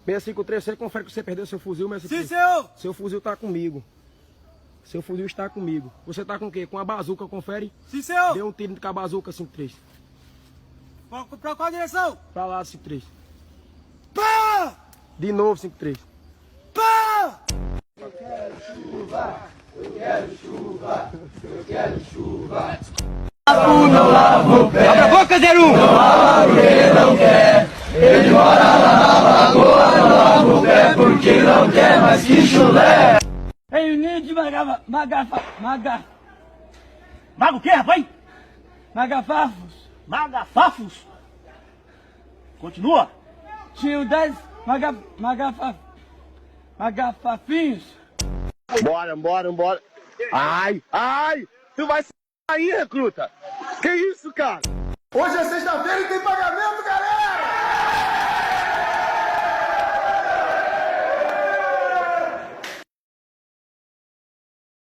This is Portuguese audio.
653, você confere que você perdeu seu fuzil, 653? Sim, senhor. Seu fuzil tá comigo. Seu fuzil está comigo. Você tá com o quê? Com a bazuca, confere? Sim, senhor. Deu um tiro com a bazuca, 53. Pra qual direção? Pra lá, 53. Pá! De novo, 53. Pá! Eu quero chuva, eu quero chuva, eu quero chuva. Não lava o pé. Abre a boca, 01! Não lava porque não quer. Ele mora lá na lagoa, não lava o pé porque não quer mais que chulé. Ei, o ninho de Maga o quê, rapaz? Magafafos. Magafafos? Continua. Tinha 10 magafafinhos. Bora. Ai! Tu vai sair, recruta! Que isso, cara? Hoje é sexta-feira e tem pagamento!